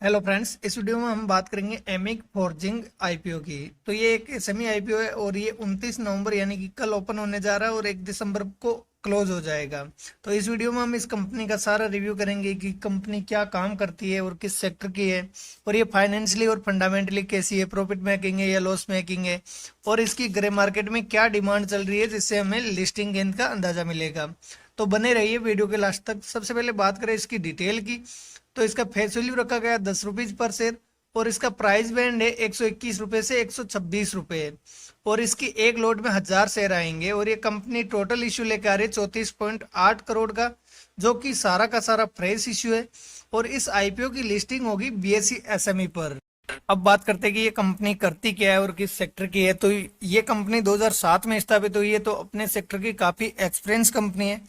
Hello friends, इस video में हम बात करेंगे एमिक फोर्जिंग आईपीओ की। तो ये एक सेमी आईपीओ है और ये 29 नवंबर यानी कि कल ओपन होने जा रहा है और 1 दिसंबर को क्लोज हो जाएगा। तो इस वीडियो में हम इस कंपनी का सारा रिव्यू करेंगे कि कंपनी क्या काम करती है और किस सेक्टर की है, और ये फाइनेंशियली और फंडामेंटली कैसी है, प्रॉफिट मेकिंग है या लॉस मेकिंग है, और इसकी ग्रे मार्केट में क्या डिमांड चल रही है जिससे हमें लिस्टिंग गेंद का अंदाजा मिलेगा। तो बने रहिए वीडियो के लास्ट तक। सबसे पहले बात करें इसकी डिटेल की, तो इसका फेस वैल्यू रखा गया 10 रुपीज पर शेयर और इसका प्राइस बैंड है 121 रुपए से 126 रुपए, और इसकी एक लोट में 1000 शेयर आएंगे। और ये कंपनी टोटल इश्यू लेकर आ रही है 34.8 करोड़ का, जो कि सारा का सारा फ्रेश इश्यू है। और इस आईपीओ की लिस्टिंग होगी बीएसई एसएमई पर। अब बात करते हैं कि ये कंपनी करती क्या है और किस सेक्टर की है। तो ये कंपनी 2007 में स्थापित हुई है, तो अपने सेक्टर की काफी एक्सपीरियंस कंपनी है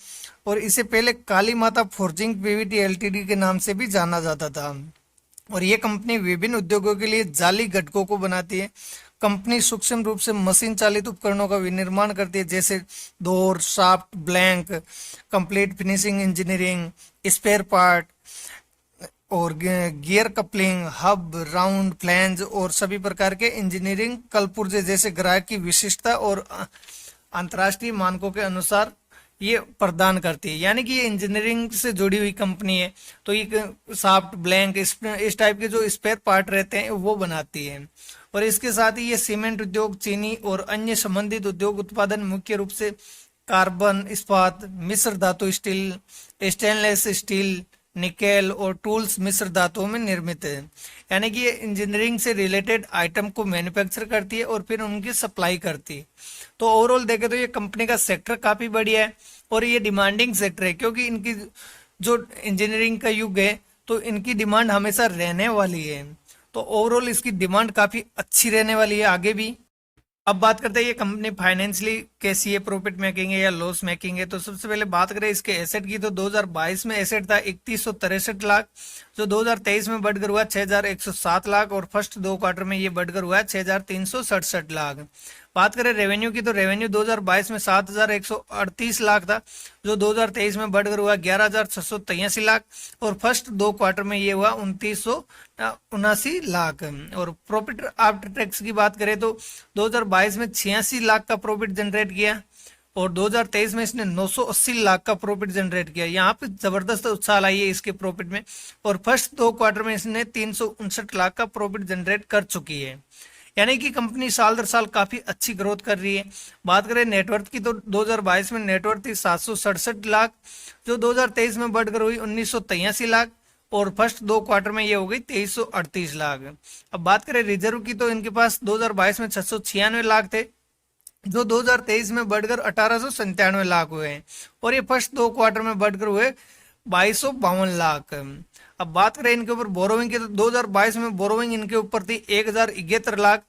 और इसे पहले काली माता फोर्जिंग पीवीटी एलटीडी के नाम से भी जाना जाता था। और ये कंपनी विभिन्न उद्योगों के लिए जाली घटकों को बनाती है। कंपनी सूक्ष्म रूप से मशीन चालित उपकरणों का विनिर्माण करती है, जैसे door, shaft, blank, complete finishing engineering, spare part और gear coupling, hub, round, flange और सभी प्रकार के इंजीनियरिंग कलपुर्जे जैसे ग्राहक की विशिष्टता और अंतर्राष्ट्रीय मानकों के अनुसार ये प्रदान करती है। यानी कि ये इंजीनियरिंग से जुड़ी हुई कंपनी है। तो ये साफ्ट, ब्लैंक, इस टाइप के जो स्पेयर पार्ट रहते हैं वो बनाती है। और इसके साथ ही ये सीमेंट उद्योग, चीनी और अन्य संबंधित उद्योग उत्पादन मुख्य रूप से कार्बन, इस्पात, मिश्र धातु स्टील, स्टेनलेस स्टील, निकेल और टूल्स मिश्र धातुओं में निर्मित है। यानी कि ये इंजीनियरिंग से रिलेटेड आइटम को मैन्युफैक्चर करती है और फिर उनकी सप्लाई करती है। तो ओवरऑल देखें तो ये कंपनी का सेक्टर काफी बढ़िया है और ये डिमांडिंग सेक्टर है, क्योंकि इनकी जो इंजीनियरिंग का युग है तो इनकी डिमांड हमेशा रहने वाली है। तो ओवरऑल इसकी डिमांड काफी अच्छी रहने वाली है आगे भी। अब बात करते हैं ये कंपनी फाइनेंशियली कैसी है, प्रॉफिट मेकिंग है या लॉस मेकिंग है। तो सबसे पहले बात करें इसके एसेट की, तो 2022 में एसेट था 3163 लाख, जो 2023 में बढ़कर हुआ 6107 लाख और फर्स्ट 2 क्वार्टर में ये बढ़कर हुआ 6367 लाख। बात करें रेवेन्यू की, तो रेवेन्यू 2022 में 7138 लाख था, जो 2023 में बढ़कर हुआ 11683 लाख और फर्स्ट 2 क्वार्टर में ये हुआ 2979 लाख। और प्रॉफिट आफ्टर टैक्स की बात करें तो 2022 में 86 लाख का प्रॉफिट जनरेट किया और 2023 में इसने 980 लाख का प्रॉफिट जनरेट किया। यहाँ पे जबरदस्त उछाल आई है इसके प्रॉफिट में और फर्स्ट 2 क्वार्टर में इसने 359 लाख का प्रॉफिट जनरेट कर चुकी है। यानी कि कंपनी साल दर साल काफी अच्छी ग्रोथ कर रही है। बात करें नेटवर्थ की, तो 2022 में नेटवर्थ थी 767 लाख, जो 2023 में बढ़कर हुई 1983 लाख और फर्स्ट 2 क्वार्टर में ये हो गई 2338 लाख। अब बात करें रिजर्व की, तो इनके पास 2022 में 696 लाख थे, जो 2023 में बढ़कर 1897 लाख हुए हैं और ये फर्स्ट 2 क्वार्टर में बढ़कर हुए 2252 लाख। अब बात करें इनके ऊपर बोरोविंग की, तो 2022 में बोरोविंग इनके ऊपर थी 1071 लाख,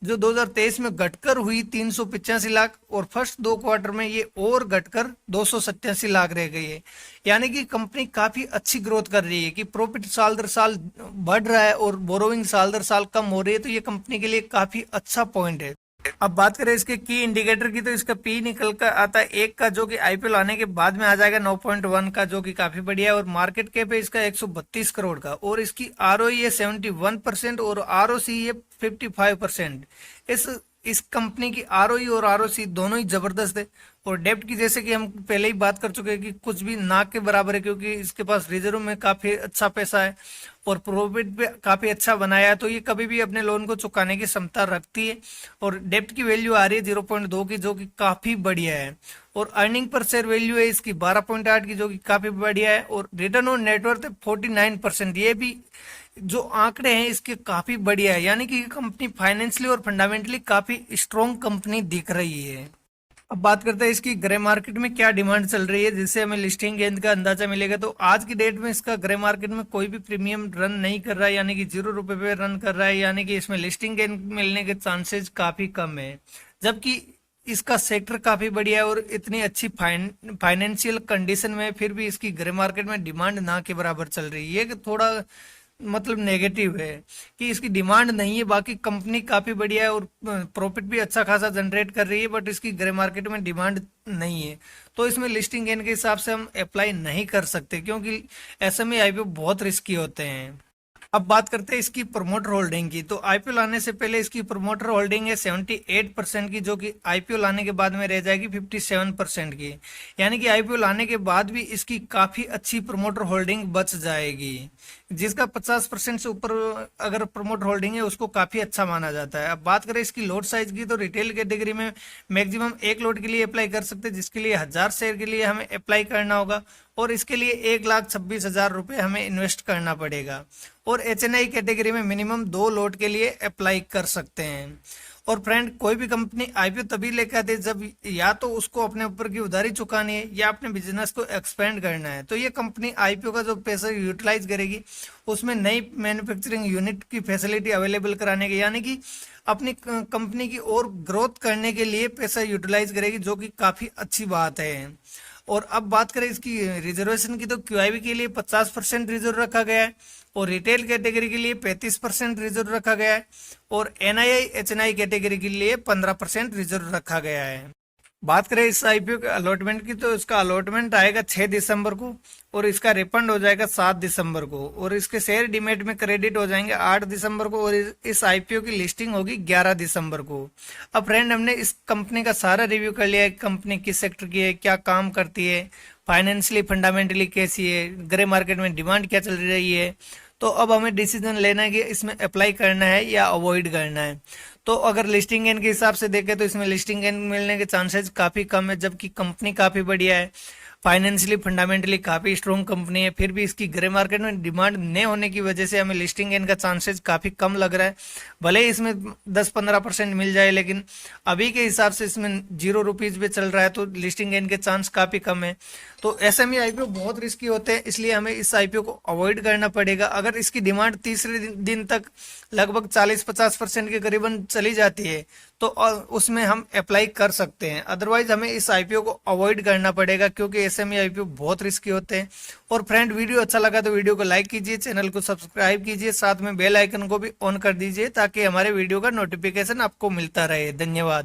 जो 2023 में घटकर हुई 385 लाख और फर्स्ट 2 क्वार्टर में ये और घटकर 287 लाख रह गई है। यानी कि कंपनी काफी अच्छी ग्रोथ कर रही है कि प्रॉफिट साल दर साल बढ़ रहा है और बोरोविंग साल दर साल कम हो रही है। तो ये कंपनी के लिए काफी अच्छा पॉइंट है। अब बात करें इसके की इंडिकेटर की, तो इसका पी निकल कर आता है 1 का, जो कि आईपीएल आने के बाद में आ जाएगा 9.1 का, जो कि काफी बढ़िया है। और मार्केट कैप है इसका 132 करोड़ का और इसकी आरओई है 71% और आरओसी है 55%। इस कंपनी की आरओई और आरओसी दोनों ही जबरदस्त है। और डेप्ट की, जैसे कि हम पहले ही बात कर चुके हैं कि कुछ भी ना के बराबर है, क्योंकि इसके पास रिजर्व में काफी अच्छा पैसा है और प्रॉफिट भी काफी अच्छा बनाया है, तो ये कभी भी अपने लोन को चुकाने की क्षमता रखती है। और डेप्ट की वैल्यू आ रही है 0.2 की, जो कि काफी बढ़िया है। और अर्निंग पर शेयर वैल्यू है इसकी 12.8 की, जो कि काफी बढ़िया है। और रिटर्न ऑन नेटवर्थ 49%, ये भी जो आंकड़े हैं इसके काफी बढ़िया है। यानी कि कंपनी फाइनेंशियली और फंडामेंटली काफी स्ट्रॉन्ग कंपनी दिख रही है। अब बात करते हैं इसकी ग्रे मार्केट में क्या डिमांड चल रही है, जिससे हमें लिस्टिंग गेंद का अंदाजा मिलेगा। तो आज की डेट में इसका ग्रे मार्केट में कोई भी प्रीमियम रन नहीं कर रहा है, यानी कि 0 रुपए पे रन कर रहा है। यानी कि इसमें लिस्टिंग गेंद मिलने के चांसेस काफी कम है, जबकि इसका सेक्टर काफी बढ़िया है और इतनी अच्छी फाइनेंशियल कंडीशन में फिर भी इसकी ग्रे मार्केट में डिमांड ना के बराबर चल रही है। ये थोड़ा मतलब नेगेटिव है कि इसकी डिमांड नहीं है। बाकी कंपनी काफी बढ़िया है और प्रॉफिट भी अच्छा खासा जनरेट कर रही है, बट इसकी ग्रे मार्केट में डिमांड नहीं है। तो इसमें लिस्टिंग गेन के हिसाब से हम अप्लाई नहीं कर सकते, क्योंकि एसएमई आईपीओ बहुत रिस्की होते हैं। अब बात करते हैं इसकी प्रमोटर होल्डिंग की। तो आईपीओ लाने से पहले इसकी प्रमोटर होल्डिंग है 78% की, जो कि आईपीओ लाने के बाद में रह जाएगी 57% की। यानी कि आईपीओ लाने के बाद भी इसकी काफी अच्छी प्रमोटर होल्डिंग बच जाएगी। जिसका 50% से ऊपर अगर प्रमोटर होल्डिंग है उसको काफी अच्छा माना जाता है। अब बात करें इसकी लॉट साइज की, तो रिटेल कैटेगरी में मैक्सिमम एक लॉट के लिए अप्लाई कर सकते हैं, जिसके लिए 1000 शेयर के लिए हमें अप्लाई करना होगा और इसके लिए 1,26,000 रुपये हमें इन्वेस्ट करना पड़ेगा। और एचएनआई कैटेगरी में मिनिमम 2 लॉट के लिए अप्लाई कर सकते हैं। और फ्रेंड, कोई भी कंपनी आईपीओ तभी लेकर आती है जब या तो उसको अपने ऊपर की उधारी चुकानी है या अपने बिजनेस को एक्सपेंड करना है। तो ये कंपनी आईपीओ का जो पैसा यूटिलाइज करेगी उसमें नई मैन्युफैक्चरिंग यूनिट की फैसिलिटी अवेलेबल कराने के, यानी कि अपनी कंपनी की और ग्रोथ करने के लिए पैसा यूटिलाइज करेगी, जो कि काफी अच्छी बात है। और अब बात करें इसकी रिजर्वेशन की, तो क्यूआईबी के लिए 50% रिजर्व रखा गया है और रिटेल कैटेगरी के लिए 35% रिजर्व रखा गया है और एनआईआई एचएनआई कैटेगरी के लिए 15% रिजर्व रखा गया है। बात करें इस आईपीओ के अलॉटमेंट की, तो इसका अलॉटमेंट आएगा 6 दिसंबर को और इसका रिफंड हो जाएगा 7 दिसंबर को और इसके शेयर डीमेट में क्रेडिट हो जाएंगे 8 दिसंबर को और इस आईपीओ की लिस्टिंग होगी 11 दिसंबर को। अब फ्रेंड, हमने इस कंपनी का सारा रिव्यू कर लिया है, कंपनी किस सेक्टर की है, क्या काम करती है, फाइनेंशियली फंडामेंटली कैसी है, ग्रे मार्केट में डिमांड क्या चल रही है। तो अब हमें डिसीजन लेना है कि इसमें अप्लाई करना है या अवॉइड करना है। तो अगर लिस्टिंग गेन के हिसाब से देखें तो इसमें लिस्टिंग गेन मिलने के चांसेस काफी कम है, जबकि कंपनी काफी बढ़िया है, फाइनेंशियली फंडामेंटली काफी स्ट्रॉन्ग कंपनी है। फिर भी इसकी ग्रे मार्केट में डिमांड न होने की वजह से हमें लिस्टिंग गेन का चांसेस काफी कम लग रहा है। भले ही इसमें 10-15% मिल जाए, लेकिन अभी के हिसाब से इसमें ₹0 पे चल रहा है, तो लिस्टिंग गेन के चांस काफी कम है। तो एसएमई आईपीओ बहुत रिस्की होते हैं, इसलिए हमें इस आईपीओ को अवॉइड करना पड़ेगा। अगर इसकी डिमांड तीसरे दिन तक लगभग 40-50% के करीबन चली जाती है तो उसमें हम अप्लाई कर सकते हैं, अदरवाइज हमें इस आईपीओ को अवॉइड करना पड़ेगा, क्योंकि एसएमई आईपीओ बहुत रिस्की होते हैं। और फ्रेंड, वीडियो अच्छा लगा तो वीडियो को लाइक कीजिए, चैनल को सब्सक्राइब कीजिए, साथ में बेल आइकन को भी ऑन कर दीजिए ताकि हमारे वीडियो का नोटिफिकेशन आपको मिलता रहे। धन्यवाद।